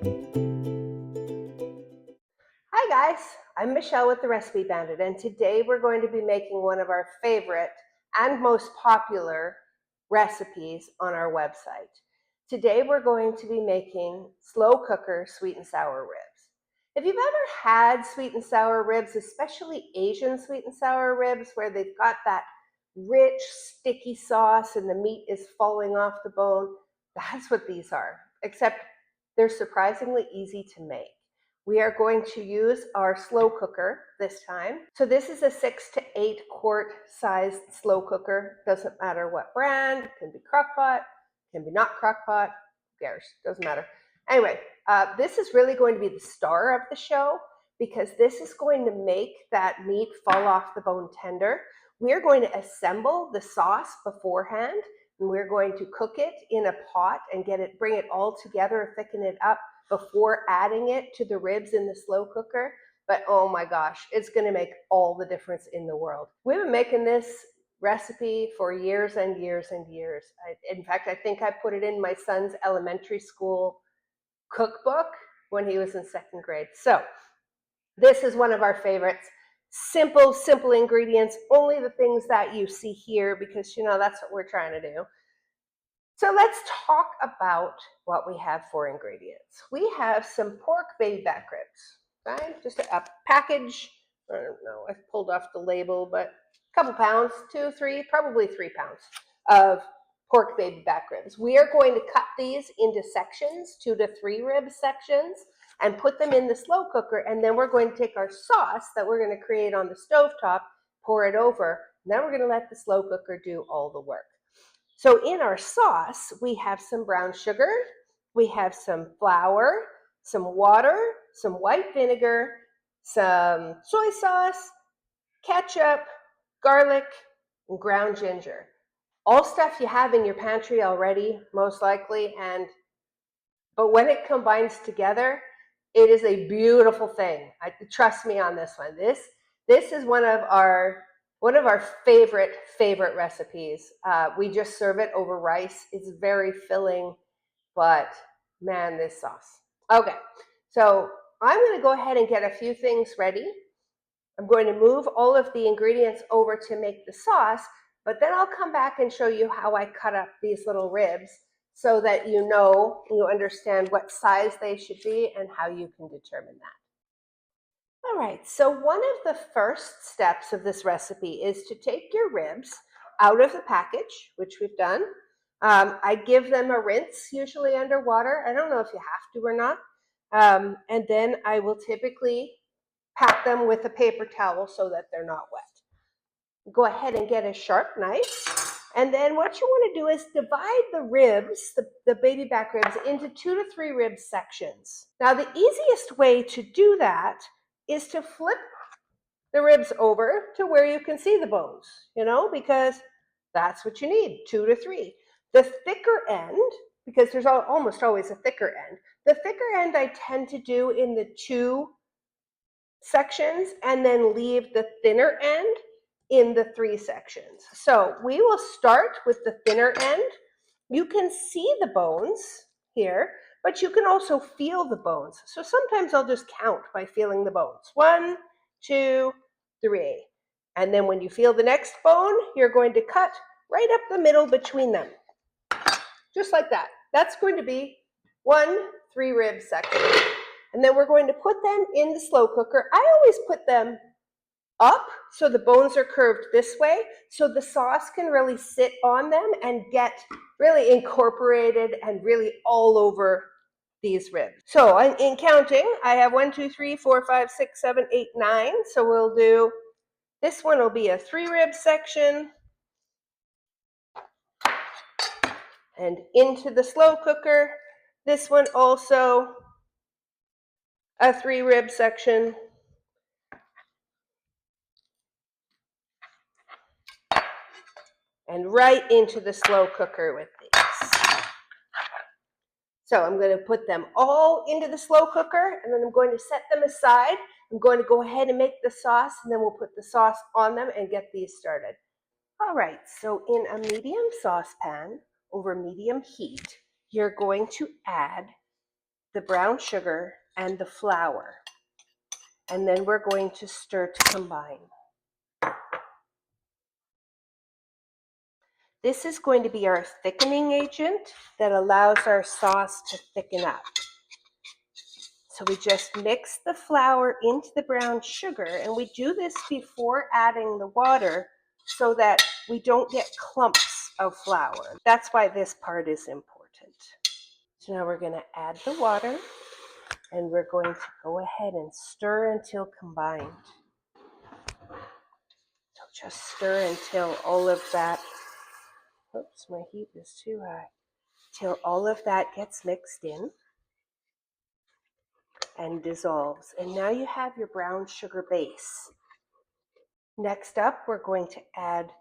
Hi guys, I'm Michelle with the Recipe Bandit, and today we're going to be making one of our favorite and most popular recipes on our website. Today we're going to be making slow cooker sweet and sour ribs. If you've ever had sweet and sour ribs, especially Asian sweet and sour ribs, where they've got that rich, sticky sauce and the meat is falling off the bone, that's what these are, except they're surprisingly easy to make. We are going to use our slow cooker this time. So this is a 6 to 8 quart sized slow cooker. Doesn't matter what brand. It can be crock-pot, can be not crock-pot. Who cares? Doesn't matter. Anyway, this is really going to be the star of the show because this is going to make that meat fall off the bone tender. We're going to assemble the sauce beforehand, and we're going to cook it in a pot and bring it all together, thicken it up before adding it to the ribs in the slow cooker. But oh my gosh, it's going to make all the difference in the world. We've been making this recipe for years and years and years. In fact, I think I put it in my son's elementary school cookbook when he was in 2nd grade. So this is one of our favorites. Simple ingredients, only the things that you see here because, that's what we're trying to do. So let's talk about what we have for ingredients. We have some pork baby back ribs, right? Just a package. I don't know, I've pulled off the label, but a couple pounds, 2, 3, probably 3 pounds of pork baby back ribs. We are going to cut these into sections, 2 to 3 rib sections, and put them in the slow cooker. And then we're going to take our sauce that we're going to create on the stovetop, pour it over, and then we're going to let the slow cooker do all the work. So in our sauce, we have some brown sugar, we have some flour, some water, some white vinegar, some soy sauce, ketchup, garlic, and ground ginger. All stuff you have in your pantry already, most likely, but when it combines together, it is a beautiful thing. Trust me on this one. This is one of our favorite recipes. We just serve it over rice. It's very filling, but man, this sauce. Okay, so I'm going to go ahead and get a few things ready. I'm going to move all of the ingredients over to make the sauce, but then I'll come back and show you how I cut up these little ribs so that you understand what size they should be and how you can determine that. All right, so one of the first steps of this recipe is to take your ribs out of the package, which we've done. I give them a rinse, usually underwater. I don't know if you have to or not. And then I will typically pat them with a paper towel so that they're not wet. Go ahead and get a sharp knife. And then what you want to do is divide the ribs, the baby back ribs, into 2 to 3 rib sections. Now, the easiest way to do that is to flip the ribs over to where you can see the bones, because that's what you need, 2 to 3. The thicker end, because there's almost always a thicker end, the thicker end I tend to do in the 2 sections and then leave the thinner end in the 3 sections. So we will start with the thinner end. You can see the bones here, but you can also feel the bones. So sometimes I'll just count by feeling the bones. 1, 2, 3. And then when you feel the next bone, you're going to cut right up the middle between them. Just like that. That's going to be 1 3-rib section. And then we're going to put them in the slow cooker. I always put them up so the bones are curved this way so the sauce can really sit on them and get really incorporated and really all over these ribs. So in counting, I have 1, 2, 3, 4, 5, 6, 7, 8, 9. So we'll do, this one will be a 3-rib section. And into the slow cooker, this one also a 3-rib section. And right into the slow cooker with these. So I'm going to put them all into the slow cooker, and then I'm going to set them aside. I'm going to go ahead and make the sauce, and then we'll put the sauce on them and get these started. All right, so in a medium saucepan over medium heat, you're going to add the brown sugar and the flour. And then we're going to stir to combine. This is going to be our thickening agent that allows our sauce to thicken up. So we just mix the flour into the brown sugar, and we do this before adding the water so that we don't get clumps of flour. That's why this part is important. So now we're going to add the water, and we're going to go ahead and stir until combined. So just stir until all of that, oops, my heat is too high, till all of that gets mixed in and dissolves. And now you have your brown sugar base. Next up, we're going to add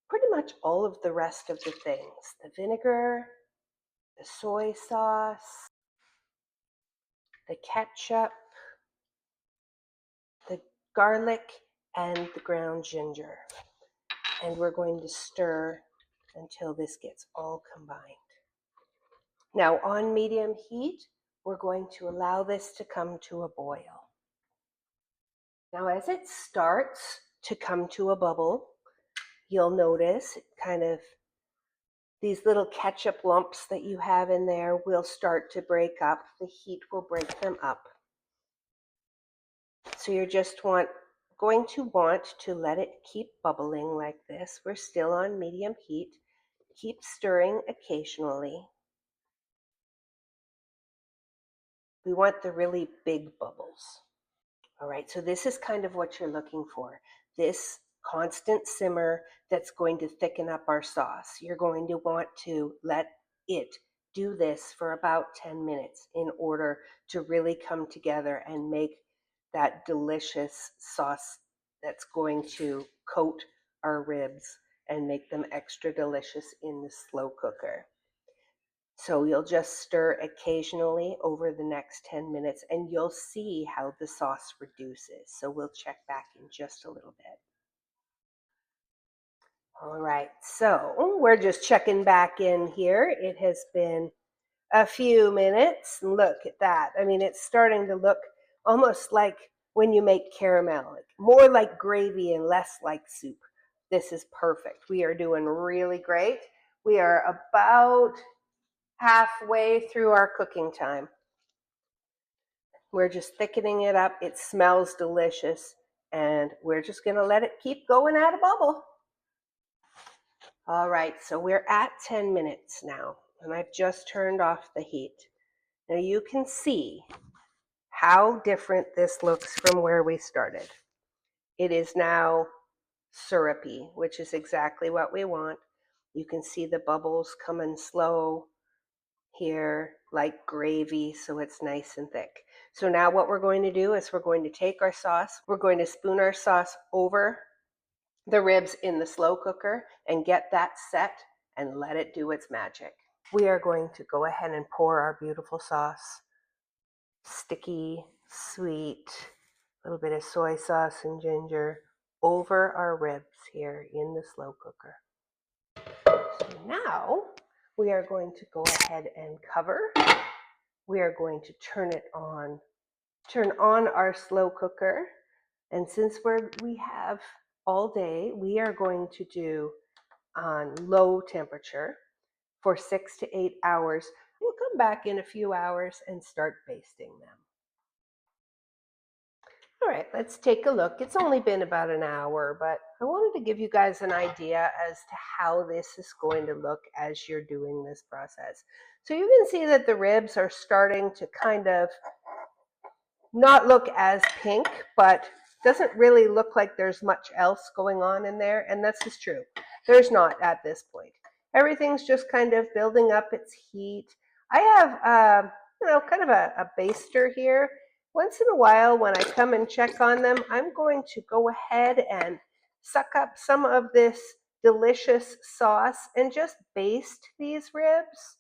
pretty much all of the rest of the things. The vinegar, the soy sauce, the ketchup, the garlic, and the ground ginger. And we're going to stir until this gets all combined. Now on medium heat, we're going to allow this to come to a boil. Now as it starts to come to a bubble, you'll notice kind of these little ketchup lumps that you have in there will start to break up. The heat will break them up. So you're just going to want to let it keep bubbling like this. We're still on medium heat. Keep stirring occasionally. We want the really big bubbles. All right, so this is kind of what you're looking for. This constant simmer that's going to thicken up our sauce. You're going to want to let it do this for about 10 minutes in order to really come together and make that delicious sauce that's going to coat our ribs and make them extra delicious in the slow cooker. So you'll just stir occasionally over the next 10 minutes and you'll see how the sauce reduces. So we'll check back in just a little bit. All right, so we're just checking back in here. It has been a few minutes. Look at that. I mean, it's starting to look almost like when you make caramel, more like gravy and less like soup. This is perfect. We are doing really great. We are about halfway through our cooking time. We're just thickening it up. It smells delicious, and we're just going to let it keep going at a bubble. All right, so we're at 10 minutes now, and I've just turned off the heat. Now you can see how different this looks from where we started. It is now syrupy, which is exactly what we want. You can see the bubbles coming slow here like gravy, so it's nice and thick. So now what we're going to do is we're going to take our sauce, we're going to spoon our sauce over the ribs in the slow cooker and get that set and let it do its magic. We are going to go ahead and pour our beautiful sauce, sticky, sweet, a little bit of soy sauce and ginger over our ribs here in the slow cooker. So now we are going to go ahead and cover. We are going to turn on our slow cooker. And since we have all day, we are going to do on low temperature for 6 to 8 hours. We'll come back in a few hours and start basting them. All right, let's take a look. It's only been about an hour, but I wanted to give you guys an idea as to how this is going to look as you're doing this process. So you can see that the ribs are starting to kind of not look as pink, but doesn't really look like there's much else going on in there. And this is true. There's not at this point. Everything's just kind of building up its heat. I have, kind of a baster here. Once in a while, when I come and check on them, I'm going to go ahead and suck up some of this delicious sauce and just baste these ribs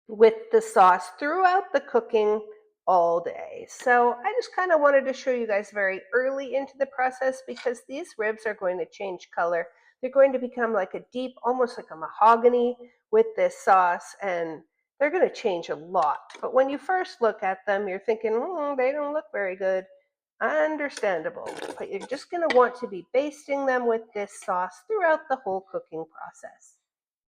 with the sauce throughout the cooking all day. So I just kind of wanted to show you guys very early into the process because these ribs are going to change color. They're going to become like a deep, almost like a mahogany with this sauce, and they're going to change a lot. But when you first look at them, you're thinking, they don't look very good. Understandable. But you're just going to want to be basting them with this sauce throughout the whole cooking process.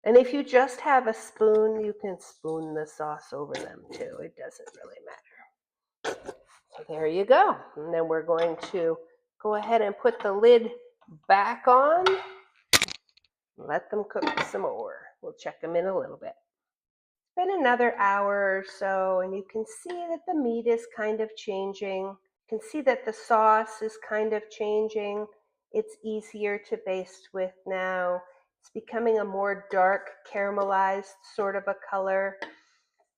And if you just have a spoon, you can spoon the sauce over them too. It doesn't really matter. So there you go. And then we're going to go ahead and put the lid back on. Let them cook some more. We'll check them in a little bit. It's been another hour or so, and you can see that the meat is kind of changing. You can see that the sauce is kind of changing. It's easier to baste with now. It's becoming a more dark caramelized sort of a color.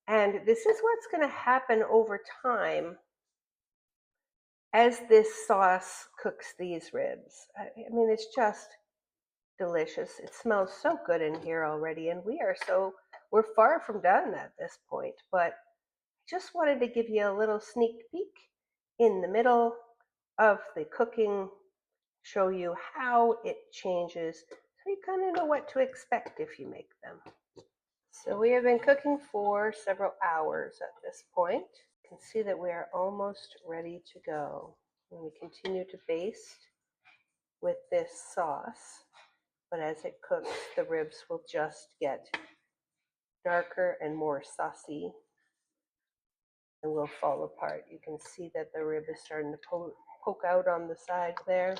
And this is what's going to happen over time as this sauce cooks these ribs. I mean, it's just delicious. It smells so good in here already, and we're far from done at this point, but I just wanted to give you a little sneak peek in the middle of the cooking, show you how it changes, so you kind of know what to expect if you make them. So we have been cooking for several hours at this point. You can see that we are almost ready to go. And we continue to baste with this sauce, but as it cooks, the ribs will just get darker and more saucy and will fall apart. You can see that the rib is starting to poke out on the side there.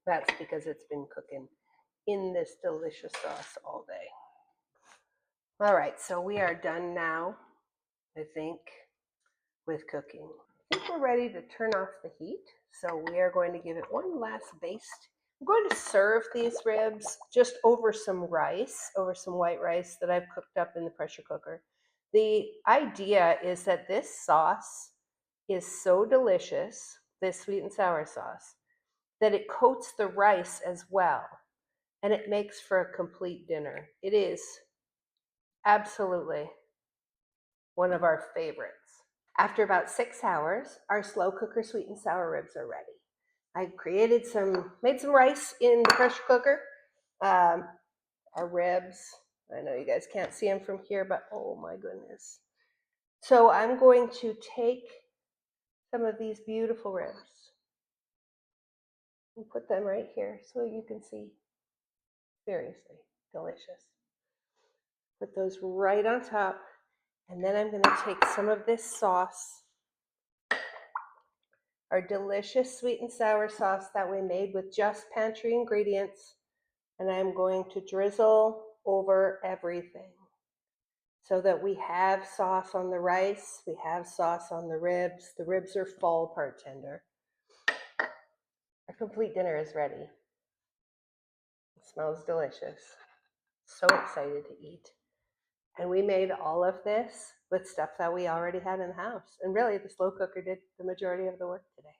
That's because it's been cooking in this delicious sauce all day. All right, so we are done now, I think, with cooking. I think we're ready to turn off the heat. So we are going to give it one last baste. I'm going to serve these ribs just over some rice, over some white rice that I've cooked up in the pressure cooker. The idea is that this sauce is so delicious, this sweet and sour sauce, that it coats the rice as well, and it makes for a complete dinner. It is absolutely one of our favorites. After about 6 hours, our slow cooker sweet and sour ribs are ready. I made some rice in the pressure cooker. Our ribs, I know you guys can't see them from here, but oh my goodness. So I'm going to take some of these beautiful ribs and put them right here so you can see. Seriously, delicious. Put those right on top, and then I'm going to take some of this sauce, our delicious sweet and sour sauce that we made with just pantry ingredients, and I'm going to drizzle over everything so that we have sauce on the rice, we have sauce on the ribs. The ribs are fall apart tender. Our complete dinner is ready. It smells delicious. So excited to eat. And we made all of this with stuff that we already had in the house. And really, the slow cooker did the majority of the work today.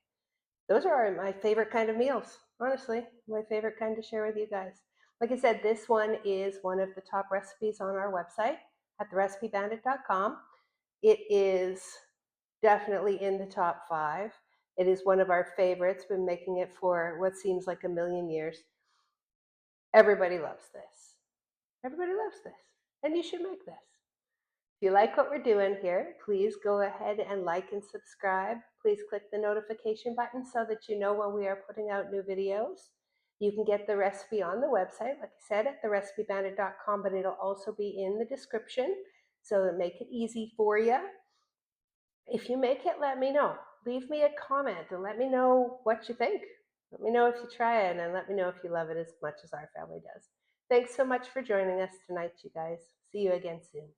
Those are my favorite kind of meals, honestly. My favorite kind to share with you guys. Like I said, this one is one of the top recipes on our website at therecipebandit.com. It is definitely in the top 5. It is one of our favorites. Been making it for what seems like a million years. Everybody loves this. Everybody loves this. And you should make this. If you like what we're doing here, please go ahead and like and subscribe. Please click the notification button so that you know when we are putting out new videos. You can get the recipe on the website, like I said, at therecipebandit.com, but it'll also be in the description, so to make it easy for you. If you make it, let me know. Leave me a comment and let me know what you think. Let me know if you try it, and let me know if you love it as much as our family does. Thanks so much for joining us tonight, you guys. See you again soon.